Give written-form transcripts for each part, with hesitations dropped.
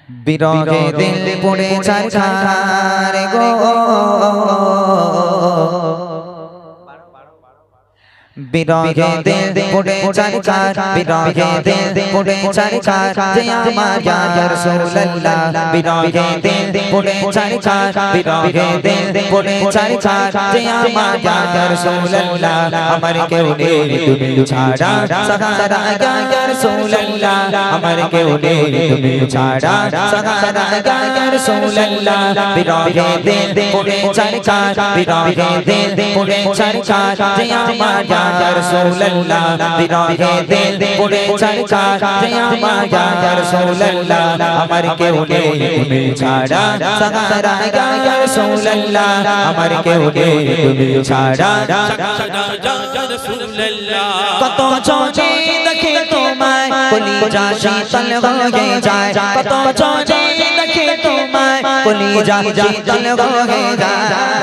বিরহে দিল পড়ে ছারখার গো বিরহে দিল পড়ে ছারখার বিরহে দিল পড়ে ছারখার যে আমার ইয়া রাসূলুল্লাহ বিরহে দিল পড়ে ছারখার বিরহে দিল পড়ে ছারখার যে আমার ইয়া রাসূলুল্লাহ আমার কেউ নেই তুমি ছাড়া সাহারা ইয়া রাসূলুল্লাহ আমার কেউ নেই তুমি ছাড়া সাহারা ইয়া রাসূলুল্লাহ বিরহে দিল পড়ে ছারখার বিরহে দিল পড়ে ছারখার যে আমার ইয়া রাসূলুল্লাহ বিরহে দিল পড়ে ছারখার যে আমার ইয়া রাসূলুল্লাহ আমার কেউ নেই তুমি ছাড়া সাহারা ইয়া রাসূলুল্লাহ আমার কেউ নেই তুমি ছাড়া কত চোখে দেখে তোমায় কলিজা শীতল হয়ে যায় কত চোখে দেখে তোমায় কলিজা শীতল হয়ে যায়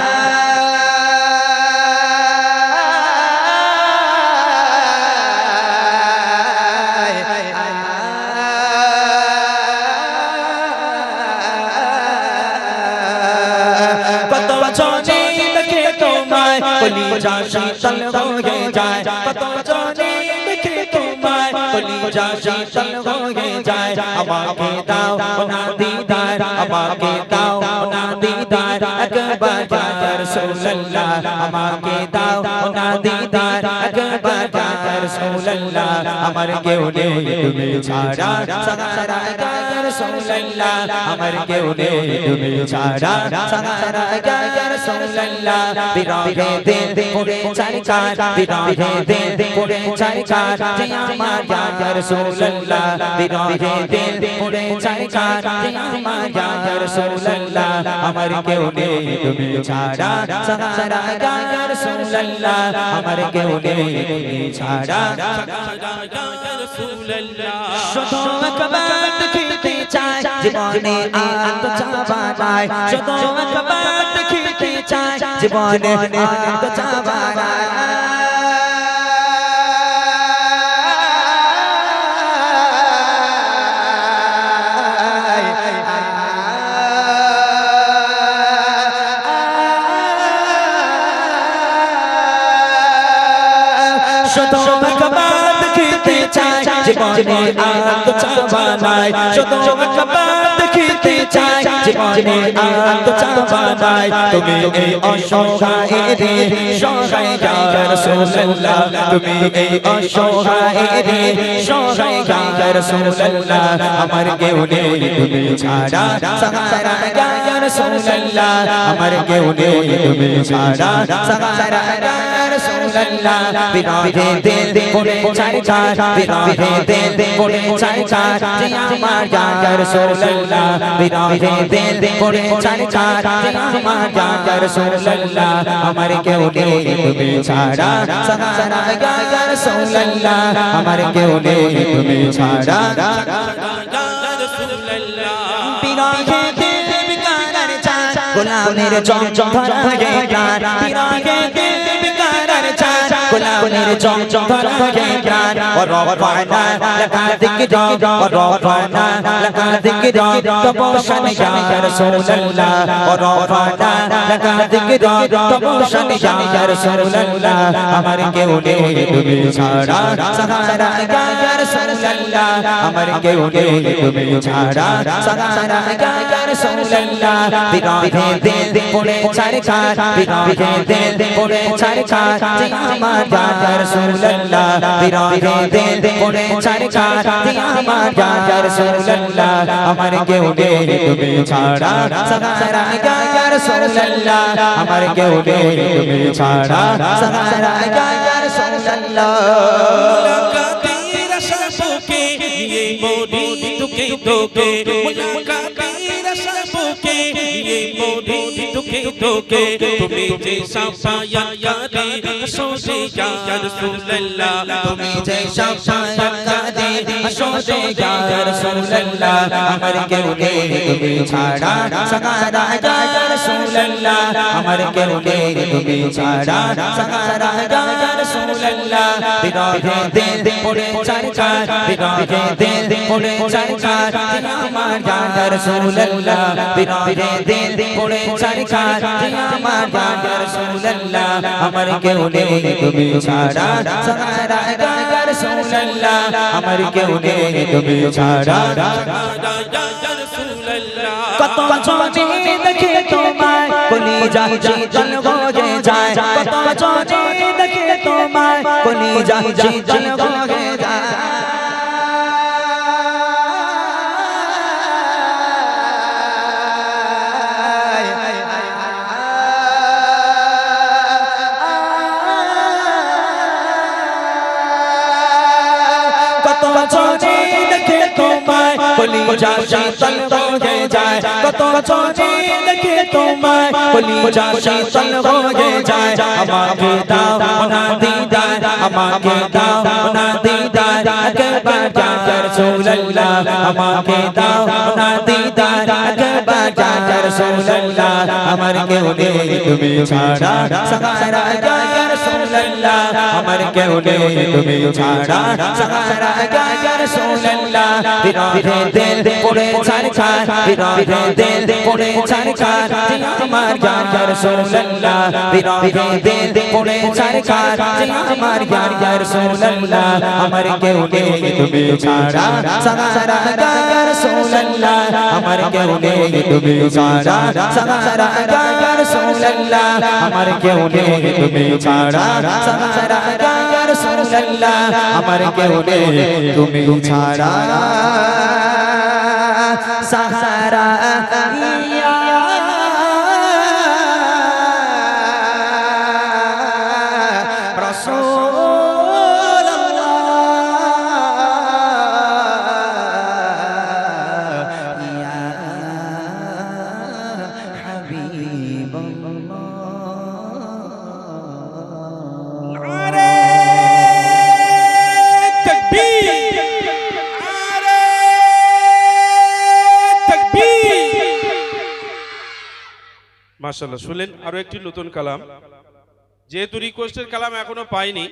কলিজা শীতল হয়ে যায় কত জনে দেখে তোমায় কলিজা শীতল হয়ে যায় আমাকে দাও না দিদার আমাকে দাও না দিদার একবার ইয়া রাসূলুল্লাহ আমাকে দাও না দিদার একবার ইয়া রাসূলুল্লাহ আমার কেউ নেই তুমি ছাড়া সাহারা ইয়া রাসূলুল্লাহ আমার কেউ নেই তুমি ছাড়া সাহারা ইয়া রাসূলুল্লাহ বিরহে দিল পড়ে ছারখার বিরহে দিল পড়ে ছারখার যে আমার ইয়া রাসূলুল্লাহ বিরহে দিল পড়ে ছারখার যে আমার ইয়া রাসূলুল্লাহ আমার কেউ নেই তুমি ছাড়া সাহারা ইয়া রাসূলুল্লাহ আমার কেউ নেই তুমি ছাড়া ইয়া রাসূলুল্লাহ শুধু একবার দেখিতে চাই জীবনে আর তো চাওয়া নাই শুধু একবার দেখিতে চাই জীবনে আর তো চাওয়া নাই শুধু একবার দেখিতে চাই জীবনে আর তো চাওয়া নাই শুধু একবার দেখিতে চাই জীবনে আর তো চাওয়া নাই তুমি এই অসহায় রে সহায় ইয়া রাসূলুল্লাহ তুমি এই অসহায় রে সহায় ইয়া রাসূলুল্লাহ আমার কেউ নেই তুমি ছাড়া সাহারা ইয়া রাসূলুল্লাহ আমার কেউ নেই তুমি ছাড়া সাহারা ইয়া রাসূলুল্লাহ বিরহে দিল পড়ে ছারখার বিরহে দিল পড়ে ছারখার যে আমার ইয়া রাসূলুল্লাহ বিরহে দিল পড়ে ছারখার যে আমার ইয়া রাসূলুল্লাহ আমার কেউ নেই তুমি ছাড়া সাহারা ইয়া রাসূলুল্লাহ আমার কেউ নেই তুমি ছাড়া বিরহে দিল বিকারার চাঁদ গোলামের চমচম ধরা হয়ে প্রাণ বিরহে দিল বিকারার চাঁদ গোলামের চমচম ধরা হয়ে প্রাণ ওরফানা লাকা যিকরা ওরফানা লাকা যিকরা তবশান ইয়া রাসূলুল্লাহ ওরফানা লাকা যিকরা তবশান ইয়া রাসূলুল্লাহ আমার কেউ নেই তুমি ছাড়া সাহারা ইয়া রাসূলুল্লাহ আমার কেউ নেই তুমি ছাড়া সাহারা ইয়া রাসূলুল্লাহ বিরহে দিল পড়ে ছারখার বিরহে দিল পড়ে ছারখার যে আমার ইয়া রাসূলুল্লাহ বিরহে দিল পড়ে ছারখার যে আমার ইয়া রাসূলুল্লাহ আমার কেউ নেই তুমি ছাড়া সাহারা ইয়া রাসূলুল্লাহ আমার কেউ নেই তুমি ছাড়া সাহারা ইয়া রাসূলুল্লাহ মুলাকাতের আশাকে নিয়ে মোদি তোকে তোকে মুলাকাতের আশাকে নিয়ে মোদি তোকে তোকে তুমি যে সাফায়াতকারী হাসরে ইয়া রাসূলুল্লাহ তুমি যে সাফায়াতকারী হাসরে ইয়া রাসূলুল্লাহ আমার কেউ নেই তুমি ছাড়া সাহারা ইয়া রাসূলুল্লাহ আমার কেউ নেই তুমি ছাড়া সাহারা ইয়া রাসূলুল্লাহ বিরহে দিল পড়ে চারকার বিরহে দিল পড়ে চারকার আমার ইয়া রাসূলুল্লাহ বিরহে দিল পড়ে চারকার আমার ইয়া রাসূলুল্লাহ আমার কেউ নেই তুমি ছাড়া সাহারা ইয়া রাসূলুল্লাহ আমার কেউ নেই তুমি ছাড়া কত চোখে দেখে তোমায় কলিজা শীতল হয়ে যায় কত চোখে দেখে তোমায় কলিজা শীতল হয়ে যায় কত চোখে দেখে তোমায় কলিজা শীতল হয়ে যায় কত চোখে দেখে তোমায় কলিজা শীতল হয়ে যায় আমাকে দাও না দিদার আমাকে দাও না দিদার একবার ইয়া রাসূলুল্লাহ আমাকে দাও না দিদার একবার ইয়া রাসূলুল্লাহ আমার কেউ নেই তুমি ছাড়া সাহারা ইয়া রাসূলুল্লাহ আমার কেউ নেই তুমি ছাড়া সাহারা ইয়া রাসূলুল্লাহ বিরহে দিল পড়ে চারকার বিরহে দিল পড়ে চারকার আমার ইয়া রাসূলুল্লাহ বিরহে দিল পড়ে চারকার আমার ইয়া রাসূলুল্লাহ আমার কেউ নেই তুমি ছাড়া সাহারা ইয়া রাসূলুল্লাহ আমার কেউ নেই তুমি ছাড়া সাহারা ইয়া রাসূলুল্লাহ আমার কেউ নেই তুমি ছাড়া সাহারা ইয়া রাসূলুল্লাহ আমার কেউ নেই তুমি ছাড়া সাহারা ইয়া রাসূলুল্লাহ ইয়া হাবিবাল্লাহ নারে তাকবীর নারে তাকবীর মাশাআল্লাহ শুনলেন আরো একটি নতুন কালাম যেহেতু রিকোয়েস্টের কালাম এখনো পাইনি